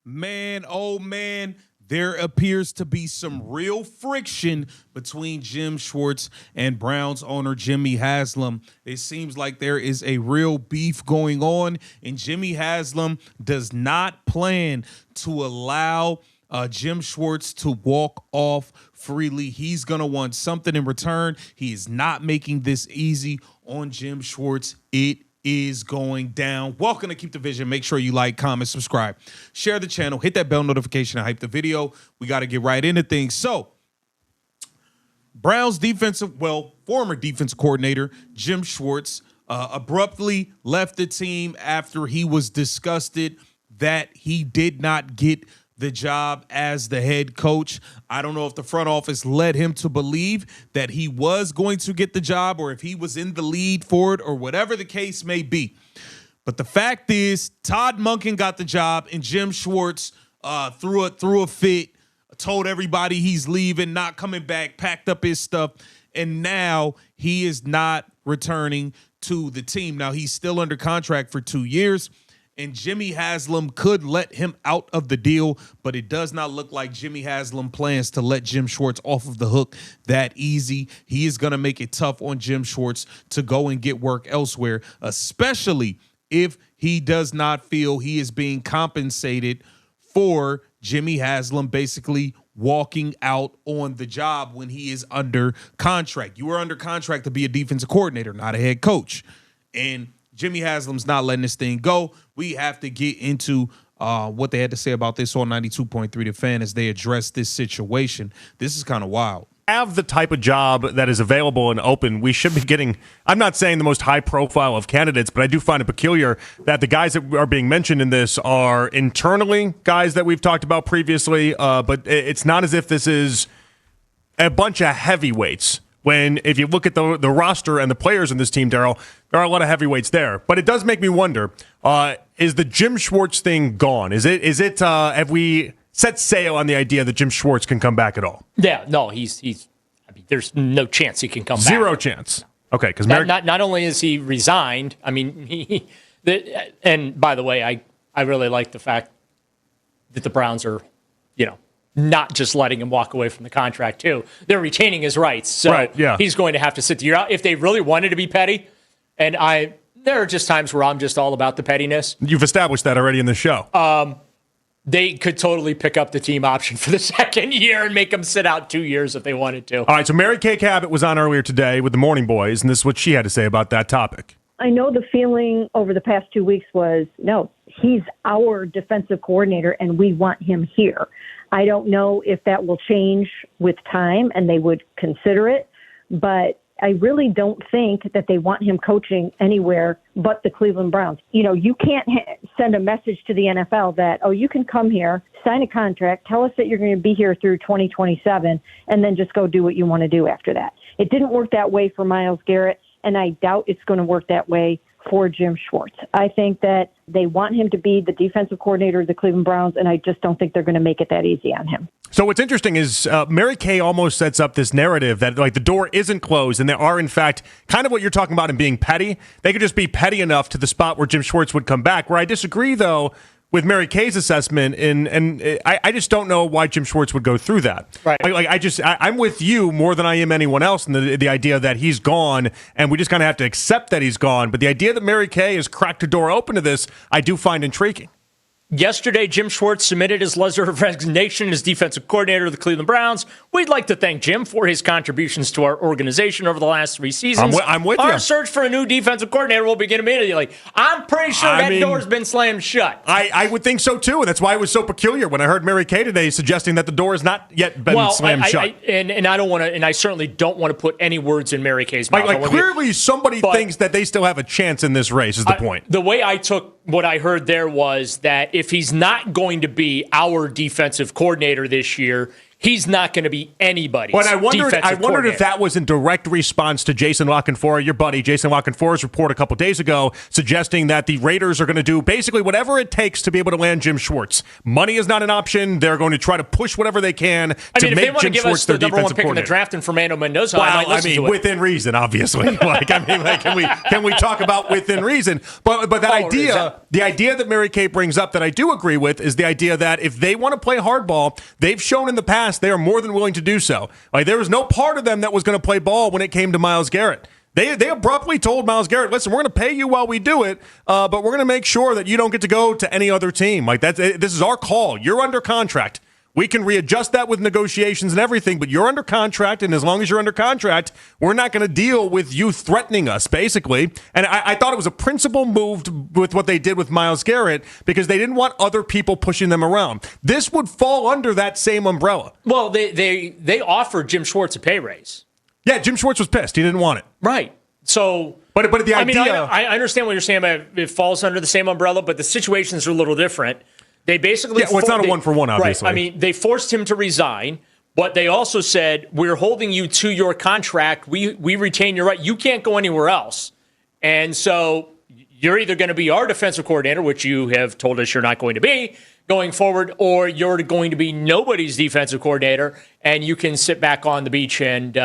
Man, oh man, there appears to be some real friction between Jim Schwartz and Browns owner Jimmy Haslam. It seems like there is a real beef going on, and Jimmy Haslam does not plan to allow Jim Schwartz to walk off freely. He's going to want something in return. He is not making this easy on Jim Schwartz. It is going down. Welcome to Keep the Vision. Make sure you like, comment, subscribe, share the channel, hit that bell notification, and hype the video. We got to get right into things. So, Browns former defensive coordinator Jim Schwartz abruptly left the team after he was disgusted that he did not get the job as the head coach. I don't know if the front office led him to believe that he was going to get the job or if he was in the lead for it or whatever the case may be. But the fact is, Todd Monken got the job and Jim Schwartz threw a fit, told everybody he's leaving, not coming back, packed up his stuff, and now he is not returning to the team. Now, he's still under contract for 2 years. And Jimmy Haslam could let him out of the deal, but it does not look like Jimmy Haslam plans to let Jim Schwartz off of the hook that easy. He is going to make it tough on Jim Schwartz to go and get work elsewhere, especially if he does not feel he is being compensated for Jimmy Haslam basically walking out on the job when he is under contract. You are under contract to be a defensive coordinator, not a head coach. And Jimmy Haslam's not letting this thing go. We have to get into what they had to say about this on 92.3 The Fan as they address this situation. This is kind of wild. Have the type of job that is available and open, we should be getting, I'm not saying the most high profile of candidates, but I do find it peculiar that the guys that are being mentioned in this are internally guys that we've talked about previously, but it's not as if this is a bunch of heavyweights. When, if you look at the roster and the players in this team, Daryl, there are a lot of heavyweights there. But it does make me wonder, is the Jim Schwartz thing gone? Have we set sail on the idea that Jim Schwartz can come back at all? Yeah, no, there's no chance he can come back. Zero chance. Okay, because not only is he resigned, and by the way, I really like the fact that the Browns are, not just letting him walk away from the contract, too. They're retaining his rights. So right, yeah. He's going to have to sit the year out. If they really wanted to be petty, and there are just times where I'm just all about the pettiness. You've established that already in the show. They could totally pick up the team option for the second year and make him sit out 2 years if they wanted to. All right, so Mary Kay Cabot was on earlier today with the Morning Boys, and this is what she had to say about that topic. I know the feeling over the past 2 weeks was, no, he's our defensive coordinator, and we want him here. I don't know if that will change with time and they would consider it, but I really don't think that they want him coaching anywhere but the Cleveland Browns. You can't send a message to the NFL that, you can come here, sign a contract, tell us that you're going to be here through 2027, and then just go do what you want to do after that. It didn't work that way for Myles Garrett, and I doubt it's going to work that way for Jim Schwartz. I think that they want him to be the defensive coordinator of the Cleveland Browns, and I just don't think they're going to make it that easy on him. So what's interesting is Mary Kay almost sets up this narrative that the door isn't closed, and there are, in fact, kind of what you're talking about in being petty. They could just be petty enough to the spot where Jim Schwartz would come back. Where I disagree, though, with Mary Kay's assessment, and I just don't know why Jim Schwartz would go through that. Right. I'm with you more than I am anyone else in the idea that he's gone, and we just kind of have to accept that he's gone. But the idea that Mary Kay has cracked a door open to this, I do find intriguing. Yesterday, Jim Schwartz submitted his letter of resignation as defensive coordinator of the Cleveland Browns. We'd like to thank Jim for his contributions to our organization over the last 3 seasons. I'm with you. Our search for a new defensive coordinator will begin immediately. I'm pretty sure that door's been slammed shut. I would think so, too, and that's why it was so peculiar when I heard Mary Kay today suggesting that the door has not yet been slammed shut. And I don't want to, and I certainly don't want to put any words in Mary Kay's mouth. Clearly somebody thinks that they still have a chance in this race is the point. The way I took what I heard there was that if he's not going to be our defensive coordinator this year, he's not going to be anybody's But I wondered coordinator. if that was in direct response to Jason LaCanfora, your buddy Jason LaCanfora's report a couple days ago, suggesting that the Raiders are going to do basically whatever it takes to be able to land Jim Schwartz. Money is not an option. They're going to try to push whatever they can to if they make want to Jim give Schwartz us the their number one defensive pick in the coordinator. draft and Fernando Mendoza, I might listen to it. Within reason, obviously. Can we talk about within reason? But that the idea that Mary Kay brings up that I do agree with is the idea that if they want to play hardball, they've shown in the past they are more than willing to do so. Like there was no part of them that was going to play ball when it came to Myles Garrett. They abruptly told Myles Garrett, listen, we're going to pay you while we do it, but we're going to make sure that you don't get to go to any other team. Like this is our call. You're under contract. We can readjust that with negotiations and everything, but you're under contract, and as long as you're under contract, we're not going to deal with you threatening us, basically. And I thought it was a principal move with what they did with Myles Garrett because they didn't want other people pushing them around. This would fall under that same umbrella. Well, they offered Jim Schwartz a pay raise. Yeah, Jim Schwartz was pissed. He didn't want it. Right. So, but the idea... I understand what you're saying about it falls under the same umbrella, but the situations are a little different. They basically... it's not a one-for-one, obviously. Right. I mean, they forced him to resign, but they also said, we're holding you to your contract. We retain your right. You can't go anywhere else. And so you're either going to be our defensive coordinator, which you have told us you're not going to be going forward, or you're going to be nobody's defensive coordinator, and you can sit back on the beach and...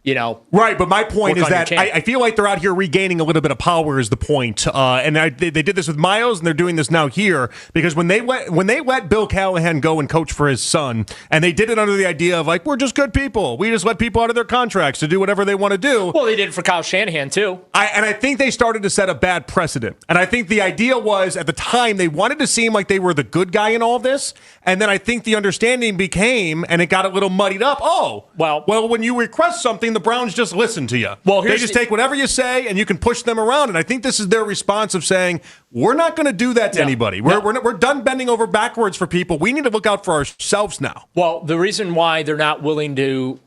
Right, but my point is that I feel like they're out here regaining a little bit of power is the point. And they did this with Myles, and they're doing this now here because when they let Bill Callahan go and coach for his son, and they did it under the idea of like, we're just good people. We just let people out of their contracts to do whatever they want to do. Well, they did it for Kyle Shanahan, too. I think they started to set a bad precedent. And I think the idea was, at the time, they wanted to seem like they were the good guy in all of this. And then I think the understanding became, and it got a little muddied up, well, when you request something, the Browns just listen to you. Well, they just take whatever you say, and you can push them around. And I think this is their response of saying, we're not going to do that to anybody. We're done bending over backwards for people. We need to look out for ourselves now. Well, the reason why they're not willing to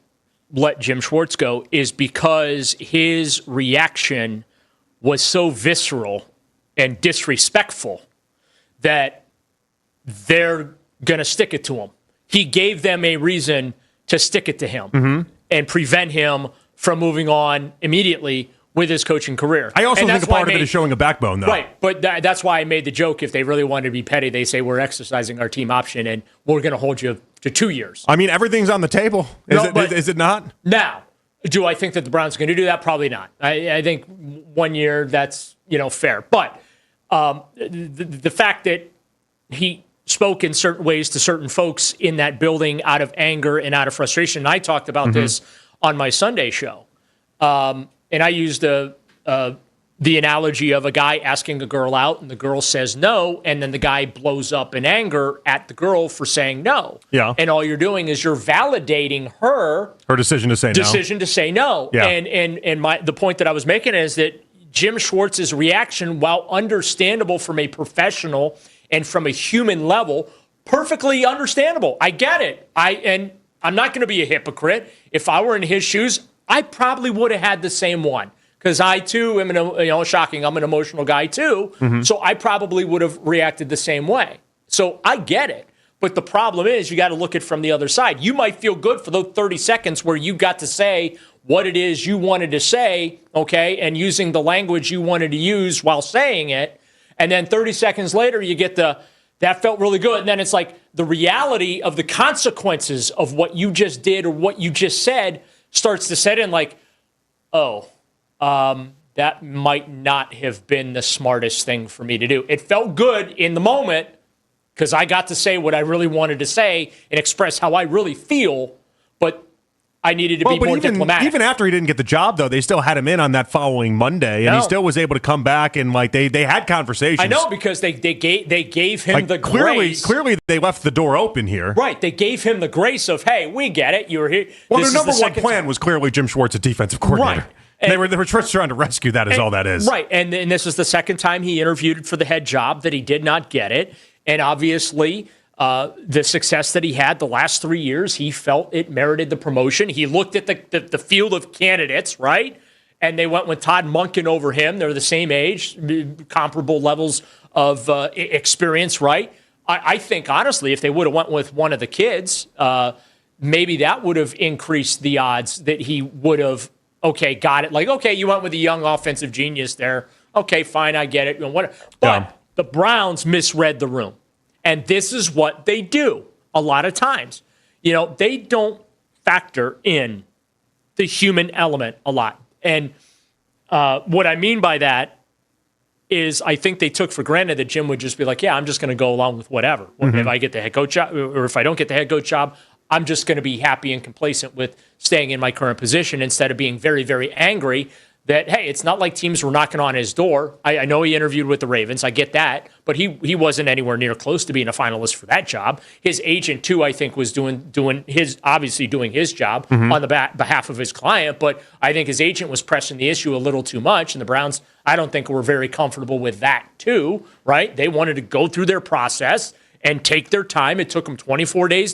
let Jim Schwartz go is because his reaction was so visceral and disrespectful that they're going to stick it to him. He gave them a reason to stick it to him and prevent him from moving on immediately with his coaching career. I also think a part of it is showing a backbone, though. Right, but that's why I made the joke. If they really wanted to be petty, they say we're exercising our team option and we're going to hold you to 2 years. I mean, everything's on the table. Is it not? Now, do I think that the Browns are going to do that? Probably not. I think 1 year, that's fair. But the fact that he spoke in certain ways to certain folks in that building out of anger and out of frustration. And I talked about this on my Sunday show. And I used the analogy of a guy asking a girl out and the girl says no. And then the guy blows up in anger at the girl for saying no. Yeah. And all you're doing is you're validating her decision to say no. Yeah. And the point that I was making is that Jim Schwartz's reaction, while understandable from a professional and from a human level, perfectly understandable. I get it. And I'm not going to be a hypocrite. If I were in his shoes, I probably would have had the same one. Because I, too, am shocking, I'm an emotional guy, too. So I probably would have reacted the same way. So I get it. But the problem is you got to look at it from the other side. You might feel good for those 30 seconds where you got to say what it is you wanted to say, okay, and using the language you wanted to use while saying it. And then 30 seconds later, you get that felt really good. And then it's like the reality of the consequences of what you just did or what you just said starts to set in like, that might not have been the smartest thing for me to do. It felt good in the moment because I got to say what I really wanted to say and express how I really feel, but I needed to be more diplomatic. Even after he didn't get the job, though, they still had him in on that following Monday, and he still was able to come back and they had conversations. I know because they gave him the grace. Clearly, they left the door open here. Right, they gave him the grace of, hey, we get it. You were here. Well, their number one plan was clearly Jim Schwartz, a defensive coordinator. Right. And they were just trying to rescue that. Is all that is. Right, and this is the second time he interviewed for the head job that he did not get it, and obviously. The success that he had the last 3 years, he felt it merited the promotion. He looked at the field of candidates, right? And they went with Todd Monken over him. They're the same age, comparable levels of experience, right? I think, honestly, if they would have went with one of the kids, maybe that would have increased the odds that he would have, okay, got it. Like, okay, you went with a young offensive genius there. Okay, fine, I get it. But the Browns misread the room. And this is what they do a lot of times. They don't factor in the human element a lot. And what I mean by that is I think they took for granted that Jim would just be like, yeah, I'm just going to go along with whatever. If I get the head coach job, or if I don't get the head coach job, I'm just going to be happy and complacent with staying in my current position instead of being very, very angry that, hey, it's not like teams were knocking on his door. I know he interviewed with the Ravens. I get that. But he wasn't anywhere near close to being a finalist for that job. His agent, too, I think, was doing his job on the behalf of his client. But I think his agent was pressing the issue a little too much. And the Browns, I don't think, were very comfortable with that, too, right? They wanted to go through their process and take their time. It took them 24 days to